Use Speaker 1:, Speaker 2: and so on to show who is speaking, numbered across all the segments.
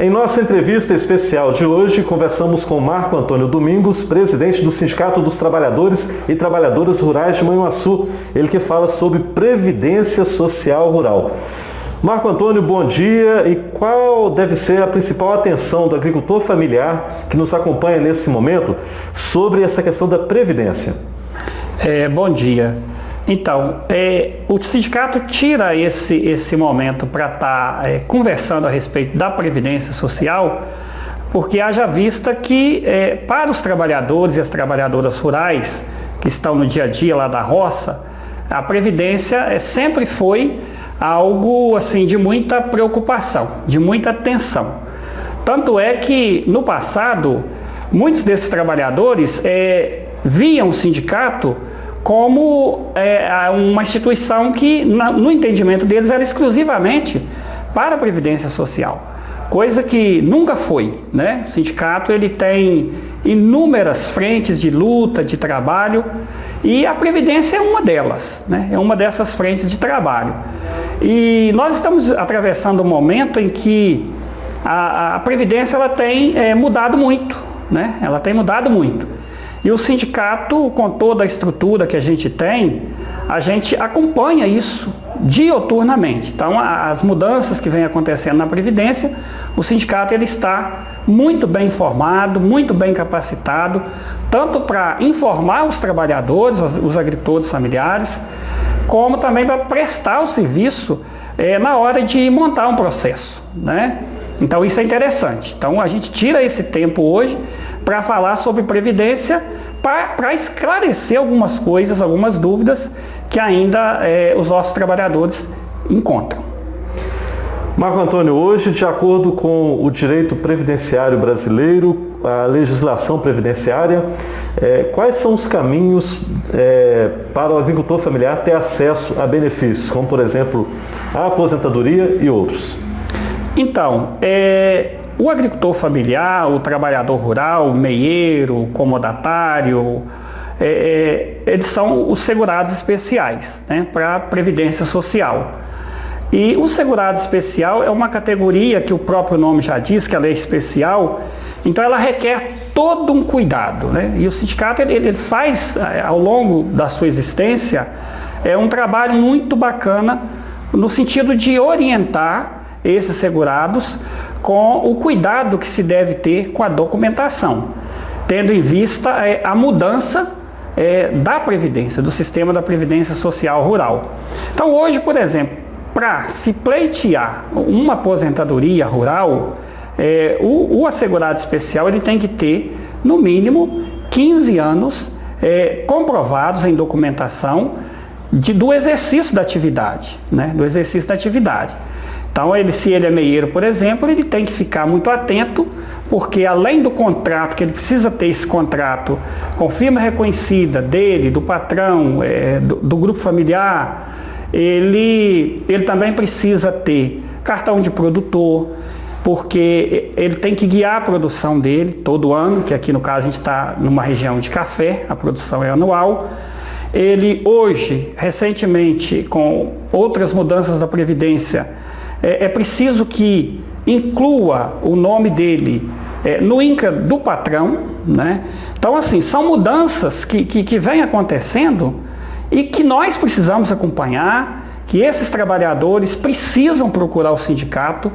Speaker 1: Em nossa entrevista especial de hoje, conversamos com Marco Antônio Domingos, presidente do Sindicato dos Trabalhadores e Trabalhadoras Rurais de Manhuaçu, ele que fala sobre Previdência Social Rural. Marco Antônio, bom dia. E qual deve ser a principal atenção do agricultor familiar que nos acompanha nesse momento sobre essa questão da Previdência?
Speaker 2: Bom dia. Então, o sindicato tira esse momento para estar conversando a respeito da Previdência Social, porque haja vista que para os trabalhadores e as trabalhadoras rurais que estão no dia a dia lá da roça, a Previdência sempre foi algo assim de muita preocupação, de muita atenção. Tanto é que no passado, muitos desses trabalhadores viam o sindicato como uma instituição que, no entendimento deles, era exclusivamente para a Previdência Social, coisa que nunca foi, né? O sindicato ele tem inúmeras frentes de luta, de trabalho, e a Previdência é uma delas, né? É uma dessas frentes de trabalho. E nós estamos atravessando um momento em que a Previdência ela tem mudado muito, né? Ela tem mudado muito. E o sindicato, com toda a estrutura que a gente tem, a gente acompanha isso dioturnamente. Então, as mudanças que vêm acontecendo na Previdência, o sindicato ele está muito bem informado, muito bem capacitado, tanto para informar os trabalhadores, os agricultores familiares, como também para prestar o serviço na hora de montar um processo, né? Então, isso é interessante. Então, a gente tira esse tempo hoje para falar sobre Previdência, para esclarecer algumas coisas, algumas dúvidas que ainda os nossos trabalhadores encontram.
Speaker 1: Marco Antônio, hoje, de acordo com o direito previdenciário brasileiro, a legislação previdenciária, quais são os caminhos para o agricultor familiar ter acesso a benefícios, como, por exemplo, a aposentadoria e outros?
Speaker 2: Então, o agricultor familiar, o trabalhador rural, o meieiro, o comodatário, eles são os segurados especiais, né, para a Previdência Social. E o segurado especial é uma categoria que o próprio nome já diz, que ela é especial, então ela requer todo um cuidado, né? E o sindicato ele faz, ao longo da sua existência, um trabalho muito bacana no sentido de orientar esses segurados com o cuidado que se deve ter com a documentação, tendo em vista a mudança da Previdência, do sistema da Previdência Social Rural. Então hoje, por exemplo, para se pleitear uma aposentadoria rural, o assegurado especial ele tem que ter, no mínimo, 15 anos comprovados em documentação do exercício da atividade, né? Do exercício da atividade. Então, se ele é meieiro, por exemplo, ele tem que ficar muito atento, porque além do contrato, que ele precisa ter esse contrato com firma reconhecida dele, do patrão, do grupo familiar, ele também precisa ter cartão de produtor, porque ele tem que guiar a produção dele todo ano, que aqui no caso a gente está numa região de café, a produção é anual. Ele hoje, recentemente, com outras mudanças da Previdência, é preciso que inclua o nome dele no INCRA do patrão, né? Então, assim, são mudanças que vêm acontecendo e que nós precisamos acompanhar, que esses trabalhadores precisam procurar o sindicato,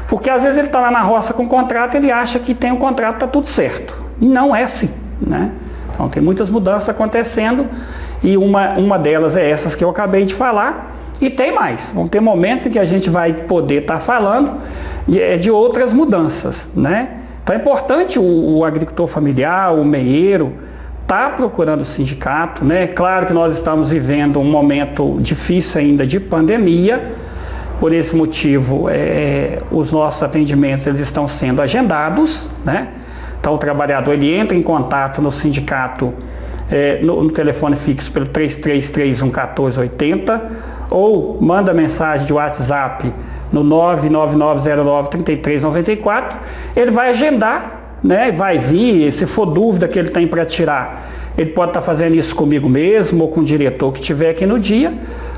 Speaker 2: porque às vezes ele está lá na roça com o contrato, ele acha que tem um contrato, está tudo certo. E não é assim, né? Então, tem muitas mudanças acontecendo e uma delas é essas que eu acabei de falar. E tem mais, vão ter momentos em que a gente vai poder estar falando de outras mudanças, né? Então é importante o agricultor familiar, o meieiro, estar procurando o sindicato, né? Claro que nós estamos vivendo um momento difícil ainda de pandemia, por esse motivo os nossos atendimentos eles estão sendo agendados, né? Então o trabalhador ele entra em contato no sindicato no telefone fixo pelo 3331-1480, ou manda mensagem de WhatsApp no 99909-3394, ele vai agendar, né? Vai vir, se for dúvida que ele tem para tirar, ele pode estar fazendo isso comigo mesmo, ou com o diretor que estiver aqui no dia,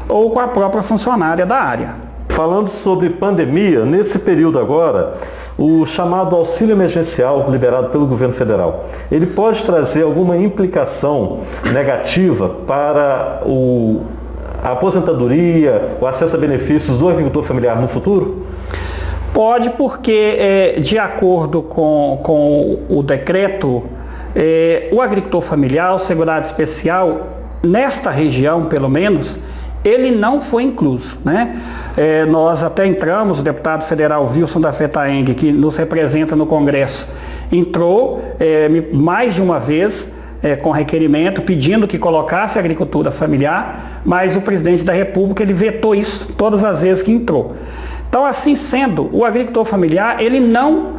Speaker 2: ou com a própria funcionária da área.
Speaker 1: Falando sobre pandemia, nesse período agora, O chamado auxílio emergencial liberado pelo governo federal, ele pode trazer alguma implicação negativa para a aposentadoria, o acesso a benefícios do agricultor familiar no futuro?
Speaker 2: Pode, porque de acordo com o decreto, o agricultor familiar, o segurado especial, nesta região pelo menos, ele não foi incluso, né? Nós até entramos, o deputado federal Wilson da Fetaeng, que nos representa no Congresso, entrou mais de uma vez com requerimento, pedindo que colocasse a agricultura familiar, mas o presidente da República ele vetou isso todas as vezes que entrou. Então, assim sendo, o agricultor familiar ele não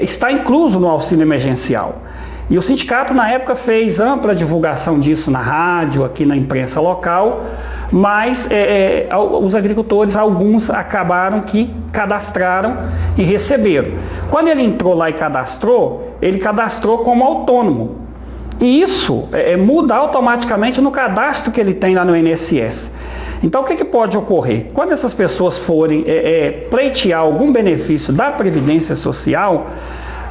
Speaker 2: está incluso no auxílio emergencial. E o sindicato, na época, fez ampla divulgação disso na rádio, aqui na imprensa local, mas os agricultores, alguns acabaram que cadastraram e receberam. Quando ele entrou lá e cadastrou, ele cadastrou como autônomo. E isso muda automaticamente no cadastro que ele tem lá no INSS. Então, o que pode ocorrer? Quando essas pessoas forem pleitear algum benefício da Previdência Social,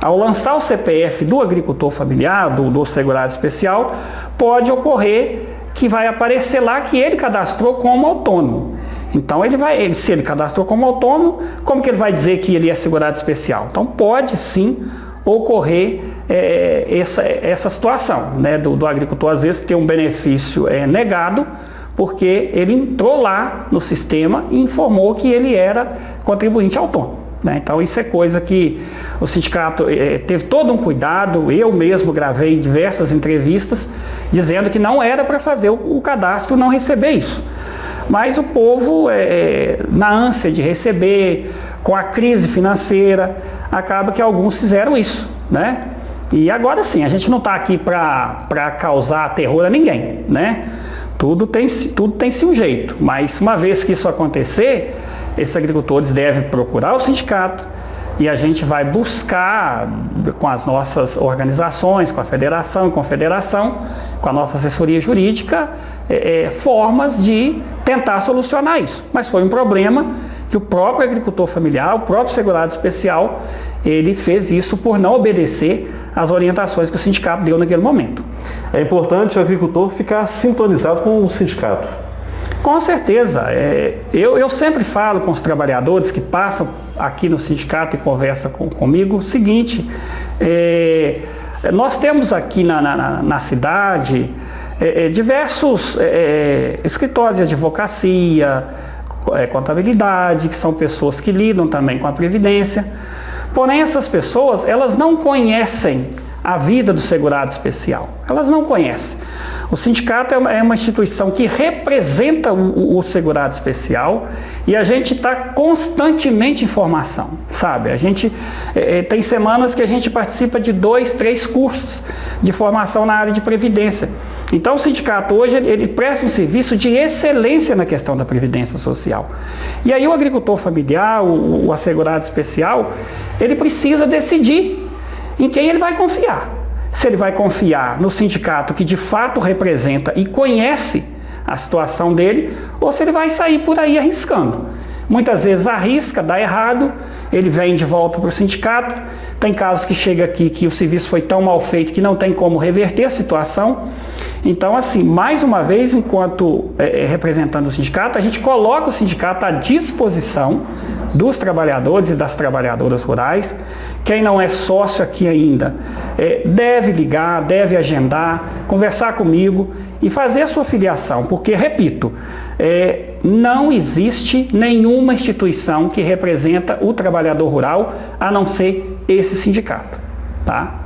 Speaker 2: ao lançar o CPF do agricultor familiar, do segurado especial, pode ocorrer que vai aparecer lá que ele cadastrou como autônomo. Então, se ele cadastrou como autônomo, como que ele vai dizer que ele é segurado especial? Então, pode sim ocorrer essa situação, né, do agricultor às vezes ter um benefício negado, porque ele entrou lá no sistema e informou que ele era contribuinte autônomo. Então isso é coisa que o sindicato teve todo um cuidado, eu mesmo gravei diversas entrevistas dizendo que não era para fazer o cadastro não receber isso. Mas o povo, na ânsia de receber, com a crise financeira, acaba que alguns fizeram isso, né? E agora sim, a gente não está aqui para causar terror a ninguém, né? Tudo tem-se um jeito, mas uma vez que isso acontecer, esses agricultores devem procurar o sindicato e a gente vai buscar com as nossas organizações, com a federação e confederação, com a nossa assessoria jurídica, formas de tentar solucionar isso. Mas foi um problema que o próprio agricultor familiar, o próprio segurado especial, ele fez isso por não obedecer às orientações que o sindicato deu naquele momento.
Speaker 1: É importante o agricultor ficar sintonizado com o sindicato.
Speaker 2: Com certeza. Eu sempre falo com os trabalhadores que passam aqui no sindicato e conversam comigo o seguinte, nós temos aqui na cidade diversos escritórios de advocacia, contabilidade, que são pessoas que lidam também com a Previdência. Porém, essas pessoas, elas não conhecem a vida do segurado especial. Elas não conhecem. O sindicato é uma instituição que representa o segurado especial e a gente está constantemente em formação, sabe? A gente tem semanas que a gente participa de 2, 3 cursos de formação na área de Previdência. Então o sindicato hoje ele presta um serviço de excelência na questão da Previdência Social. E aí o agricultor familiar, o assegurado especial, ele precisa decidir em quem ele vai confiar. Se ele vai confiar no sindicato que de fato representa e conhece a situação dele, ou se ele vai sair por aí arriscando. Muitas vezes arrisca, dá errado, ele vem de volta para o sindicato. Tem casos que chega aqui que o serviço foi tão mal feito que não tem como reverter a situação. Então, assim, mais uma vez, enquanto representando o sindicato, a gente coloca o sindicato à disposição dos trabalhadores e das trabalhadoras rurais. Quem não é sócio aqui ainda, deve ligar, deve agendar, conversar comigo e fazer a sua filiação, porque, repito, não existe nenhuma instituição que representa o trabalhador rural a não ser esse sindicato, tá?